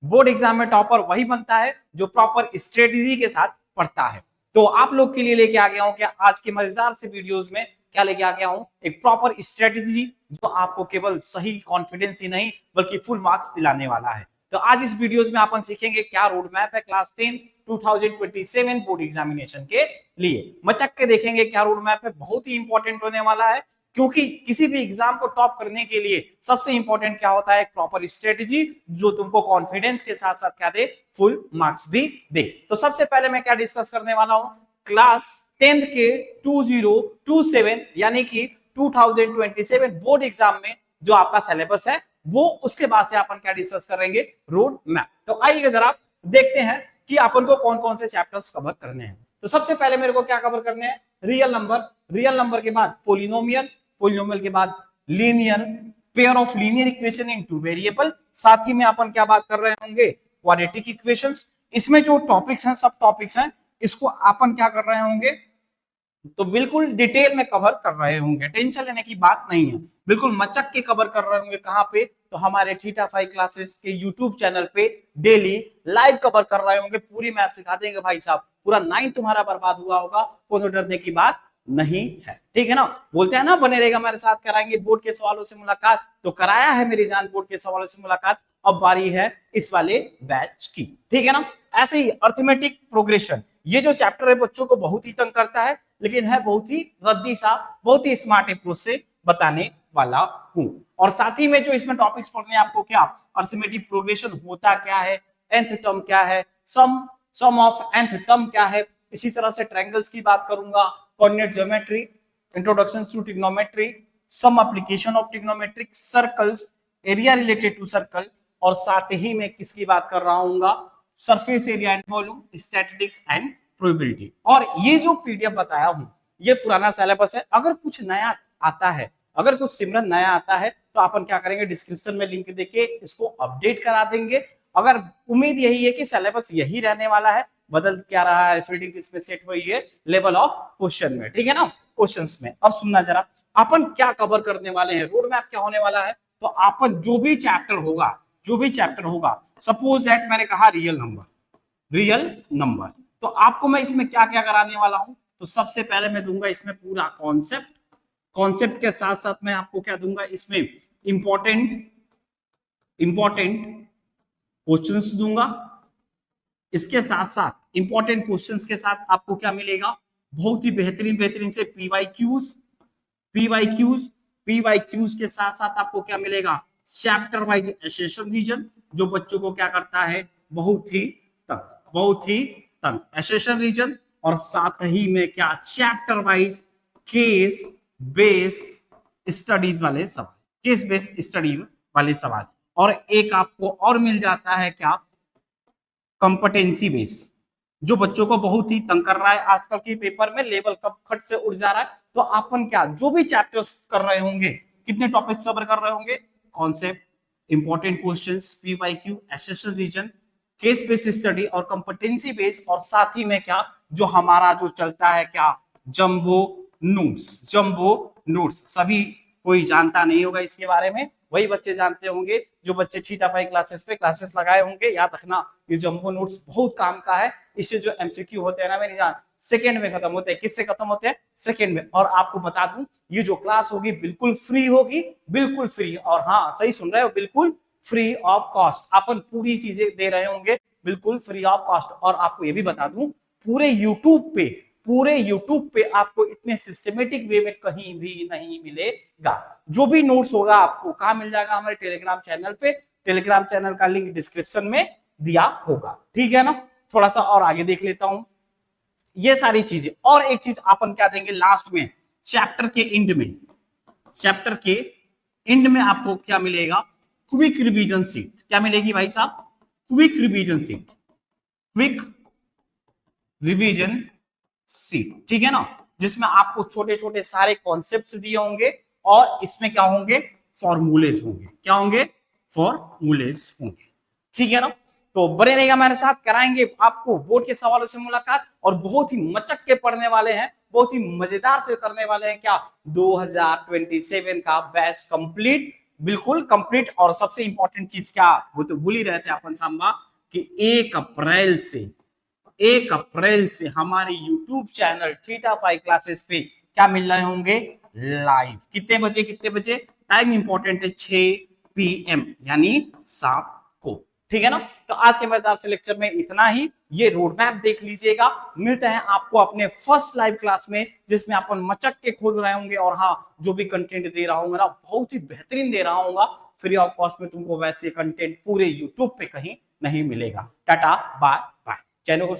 Board exam में topper वही बनता है जो प्रॉपर स्ट्रेटेजी के साथ पढ़ता है। तो आप लोग के लिए लेके आ गया हूं क्या आज के मजेदार से वीडियोस में, क्या लेके आ गया हूं, एक प्रॉपर स्ट्रेटेजी जो आपको केवल सही कॉन्फिडेंस ही नहीं बल्कि फुल मार्क्स दिलाने वाला है। तो आज इस वीडियोस में अपन सीखेंगे क्या रोड मैप है क्लास 10 2027 बोर्ड एग्जामिनेशन के लिए। मचक के देखेंगे क्या रोड मैप है, बहुत ही इंपॉर्टेंट होने वाला है, क्योंकि किसी भी एग्जाम को टॉप करने के लिए सबसे इंपॉर्टेंट क्या होता है, एक प्रॉपर स्ट्रेटेजी जो तुमको कॉन्फिडेंस के साथ साथ क्या दे, फुल मार्क्स भी दे। तो सबसे पहले मैं क्या डिस्कस करने वाला हूं, क्लास 10th के 2027 यानी कि 2027 बोर्ड एग्जाम में जो आपका सिलेबस है वो, उसके बाद से अपन क्या डिस्कस करेंगे, रोड मैप। तो आइए जरा देखते हैं कि अपन को कौन कौन से चैप्टर्स कवर करने हैं। तो सबसे पहले मेरे को क्या कवर करने हैं, रियल नंबर, रियल नंबर के बाद पोलिनोमियल, पोलिनोमियल के बाद linear, pair of linear equation in two variable, साथ ही में अपन क्या बात कर रहे होंगे, क्वाड्रेटिक इक्वेशंस। इसमें जो टॉपिक्स हैं सब टॉपिक्स हैं, इसको अपन क्या कर रहे होंगे, तो बिल्कुल डिटेल में कवर कर रहे होंगे, टेंशन लेने की बात नहीं है, बिल्कुल मचक के कवर कर रहे होंगे। कहां पे, तो हमारे थीटा 5 क्लासेस के यूट्यूब चैनल पे डेली लाइव कवर कर रहे होंगे, पूरी मैथ सिखा देंगे भाई साहब, पूरा 9 तुम्हारा बर्बाद हुआ होगा, कोई डरने की बात नहीं है, ठीक है ना। बोलते हैं ना बने रहेगा मेरे साथ, कराएंगे बोर्ड के सवालों से मुलाकात, तो कराया है मेरी जान बोर्ड के सवालों से मुलाकात, अब बारी है इस वाले बैच की, ठीक है ना। ऐसे ही अर्थमेटिक प्रोग्रेशन, ये जो चैप्टर है बच्चों को बहुत ही तंग करता है, लेकिन है बहुत ही रद्दी सा, बहुत ही स्मार्ट अप्रोच से बताने वाला हूं। और साथ ही में जो इसमें टॉपिक्स पढ़ने आपको, क्या अर्थमेटिक प्रोग्रेशन होता क्या है, nth टर्म क्या है, सम ऑफ nth टर्म क्या है, इसी तरह से ट्रायंगल्स की बात करूंगा, coordinate geometry, introduction to trigonometry, some application of trigonometric, circles, area related to circle, और साथ ही में किसकी बात कर रहा हूँ, surface area and volume, statistics and probability. और ये जो पीडीएफ बताया हूं ये पुराना सिलेबस है, अगर कुछ नया आता है, अगर कुछ सिमरन नया आता है तो अपन क्या करेंगे, डिस्क्रिप्शन में लिंक देके इसको अपडेट करा देंगे। अगर उम्मीद यही है कि सिलेबस यही रहने वाला है, बदल क्या रहा है, फील्डिंग किसमें सेट हुई है, लेवल ऑफ क्वेश्चन में, ठीक है ना, क्वेश्चंस में। अब सुनना जरा, अपन क्या कवर करने वाले हैं, रोड मैप क्या होने वाला है, तो अपन जो भी चैप्टर होगा, जो भी चैप्टर होगा, सपोज दैट मैंने कहा रियल नंबर, रियल नंबर, तो आपको मैं इसमें क्या क्या कराने वाला हूं, तो सबसे पहले मैं दूंगा इसमें पूरा कॉन्सेप्ट, कॉन्सेप्ट के साथ साथ मैं आपको क्या दूंगा इसमें, इंपॉर्टेंट इंपॉर्टेंट क्वेश्चंस दूंगा। इसके साथ साथ इंपॉर्टेंट क्वेश्चंस के साथ आपको क्या मिलेगा, बहुत ही बेहतरीन बेहतरीन से पीवाईक्यूज, पीवाईक्यूज, पीवाईक्यूज के साथ साथ आपको क्या मिलेगा, चैप्टर वाइज एसेशन रीजन, जो बच्चों को क्या करता है, बहुत ही तंग, बहुत ही तंग एसेशन रीजन, और साथ ही में क्या, chapter wise case base studies वाले सवाल, केस बेस स्टडी वाले सवाल, और एक आपको और मिल जाता है क्या, कंपटेंसी बेस, जो बच्चों को बहुत ही तंग कर रहा है आजकल के पेपर में, लेवल कब खट से उड़ जा रहा है। तो अपन क्या, जो भी चैप्टर्स कर रहे होंगे, कितने टॉपिक्स कवर कर रहे होंगे, concept, important questions, PYQ, assertion reason, case based study और कंपटेंसी बेस्ड, और साथ ही में क्या, जो हमारा जो चलता है क्या, जंबो नोट्स, जंबो नोट्स, सभी कोई जानता नहीं होगा इसके बारे में, वही बच्चे जानते होंगे जो बच्चे थीटा 5 क्लासेस पे क्लासेस लगाए होंगे। याद रखना ये जंबो नोट्स बहुत काम का है, इससे जो एमसीक्यू होते हैं ना मेरी जान, सेकंड में खत्म होते हैं, किससे खत्म होते हैं, सेकंड में। और आपको बता दूं ये जो क्लास होगी बिल्कुल फ्री होगी, बिल्कुल फ्री, और हाँ सही सुन रहे हो, बिल्कुल फ्री ऑफ कॉस्ट, अपन पूरी चीजें दे रहे होंगे बिल्कुल फ्री ऑफ कॉस्ट। और आपको ये भी बता दूं पूरे यूट्यूब पे आपको इतने सिस्टमेटिक वे में कहीं भी नहीं मिलेगा। जो भी नोट्स होगा आपको कहां मिल जाएगा, हमारे टेलीग्राम चैनल पे, टेलीग्राम चैनल का लिंक डिस्क्रिप्शन में दिया होगा, ठीक है ना। थोड़ा सा और आगे देख लेता हूं ये सारी चीजें, और एक चीज अपन क्या देंगे लास्ट में, चैप्टर के एंड में, चैप्टर के एंड में आपको क्या मिलेगा, क्विक रिवीजन सीट, क्या मिलेगी भाई साहब, quick revision seat, quick revision seat, ठीक है ना, जिसमें आपको छोटे छोटे सारे कॉन्सेप्ट्स दिए होंगे, और इसमें क्या होंगे, फॉर्मूलेस होंगे, क्या होंगे, फॉर्मूलेस होंगे, ठीक है ना। तो बने रहेगा मेरे साथ, कराएंगे आपको बोर्ड के सवालों से मुलाकात, और बहुत ही मचक के पढ़ने वाले हैं, बहुत ही मजेदार से करने वाले हैं क्या, 2027 का बैच कंप्लीट, बिल्कुल कंप्लीट। और सबसे इंपॉर्टेंट चीज क्या, वो तो भूल ही रहे थे अपन सांबा, कि 1 अप्रैल से हमारे YouTube चैनल थीटा 5 क्लासेस पे क्या मिल रहे होंगे, लाइव। कितने बजे, टाइम इंपॉर्टेंट है, 6 PM, यानी 7 को। ठीक है ना। तो आज के मजेदार से लेक्चर में इतना ही। ये रोड मैप देख लीजिएगा। मिलते हैं आपको अपने फर्स्ट लाइव क्लास में, जिसमें अपन मचक के खोल रहे होंगे। और हाँ, जो भी कंटेंट दे रहा हूँ ना, बहुत ही बेहतरीन दे रहा हूँ, फ्री ऑफ कॉस्ट में। तुमको वैसे कंटेंट पूरे यूट्यूब पे कहीं नहीं मिलेगा। Tata bye bye. चैनल को